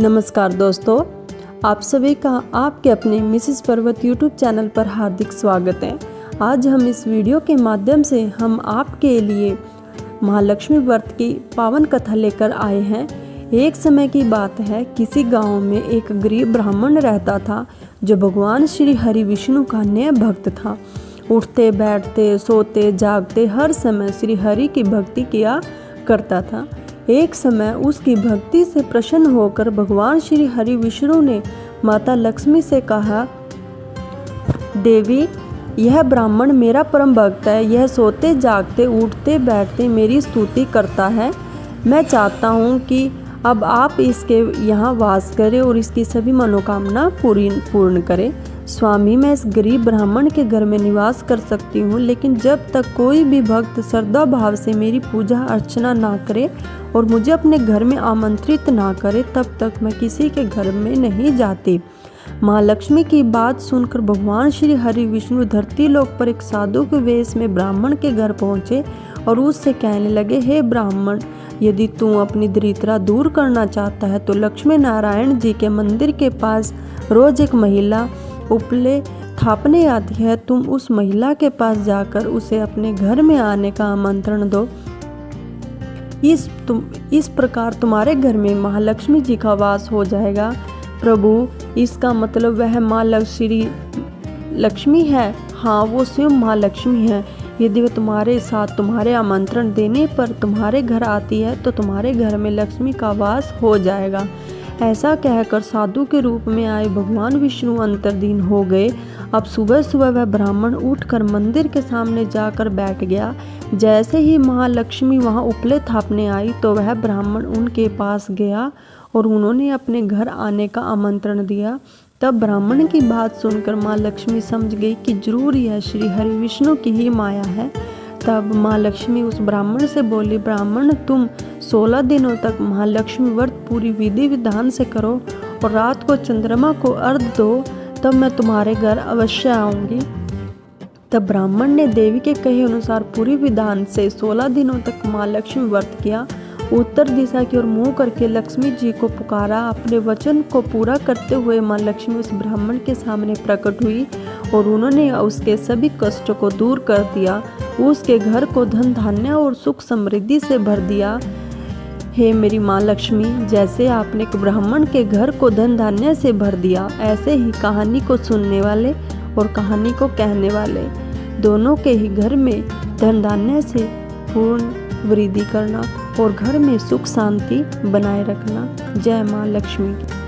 नमस्कार दोस्तों, आप सभी का आपके अपने मिसेस पर्वत यूट्यूब चैनल पर हार्दिक स्वागत है। आज हम इस वीडियो के माध्यम से हम आपके लिए महालक्ष्मी व्रत की पावन कथा लेकर आए हैं। एक समय की बात है, किसी गांव में एक गरीब ब्राह्मण रहता था जो भगवान श्री हरि विष्णु का नया भक्त था। उठते बैठते सोते जागते हर समय श्री हरि की भक्ति किया करता था। एक समय उसकी भक्ति से प्रसन्न होकर भगवान श्री हरि विष्णु ने माता लक्ष्मी से कहा, देवी, यह ब्राह्मण मेरा परम भक्त है। यह सोते जागते उठते बैठते मेरी स्तुति करता है। मैं चाहता हूँ कि अब आप इसके यहाँ वास करें और इसकी सभी मनोकामना पूर्ण करें। स्वामी, मैं इस गरीब ब्राह्मण के घर में निवास कर सकती हूँ, लेकिन जब तक कोई भी भक्त श्रद्धा भाव से मेरी पूजा अर्चना ना करे और मुझे अपने घर में आमंत्रित ना करे, तब तक मैं किसी के घर में नहीं जाती। माँ लक्ष्मी की बात सुनकर भगवान श्री हरि विष्णु धरती लोक पर एक साधु के वेश में ब्राह्मण के घर पहुँचे और उससे कहने लगे, हे ब्राह्मण, यदि तू अपनी दरिद्रता दूर करना चाहता है तो लक्ष्मी नारायण जी के मंदिर के पास रोज एक महिला उपले थापने आती है। तुम उस महिला के पास जाकर उसे अपने घर में आने का आमंत्रण दो। इस प्रकार तुम्हारे घर में महालक्ष्मी जी का वास हो जाएगा। प्रभु, इसका मतलब वह माँ श्री लक्ष्मी है? हाँ, वो स्वयं माँ लक्ष्मी है। यदि वह तुम्हारे साथ तुम्हारे आमंत्रण देने पर तुम्हारे घर आती है तो तुम्हारे घर में लक्ष्मी का वास हो जाएगा। ऐसा कहकर साधु के रूप में आए भगवान विष्णु अंतर्धीन हो गए। अब सुबह सुबह वह ब्राह्मण उठकर मंदिर के सामने जाकर बैठ गया। जैसे ही महालक्ष्मी वहां उपले थापने आई तो वह ब्राह्मण उनके पास गया और उन्होंने अपने घर आने का आमंत्रण दिया। तब ब्राह्मण की बात सुनकर माँ लक्ष्मी समझ गई कि जरूर यह श्री हरि विष्णु की ही माया है। तब माँ लक्ष्मी उस ब्राह्मण से बोली, ब्राह्मण, तुम 16 दिनों तक महालक्ष्मी व्रत पूरी विधि विधान से करो और रात को चंद्रमा को अर्घ्य दो, तब मैं तुम्हारे घर अवश्य आऊँगी। तब ब्राह्मण ने देवी के कहे अनुसार पूरी विधान से 16 दिनों तक माँ लक्ष्मी व्रत किया। उत्तर दिशा की ओर मुँह करके लक्ष्मी जी को पुकारा। अपने वचन को पूरा करते हुए माँ लक्ष्मी उस ब्राह्मण के सामने प्रकट हुई और उन्होंने उसके सभी कष्टों को दूर कर दिया। उसके घर को धन धान्य और सुख समृद्धि से भर दिया। हे मेरी माँ लक्ष्मी, जैसे आपने एक ब्राह्मण के घर को धन धान्य से भर दिया, ऐसे ही कहानी को सुनने वाले और कहानी को कहने वाले दोनों के ही घर में धन धान्य से पूर्ण वृद्धि करना और घर में सुख शांति बनाए रखना। जय माँ लक्ष्मी की।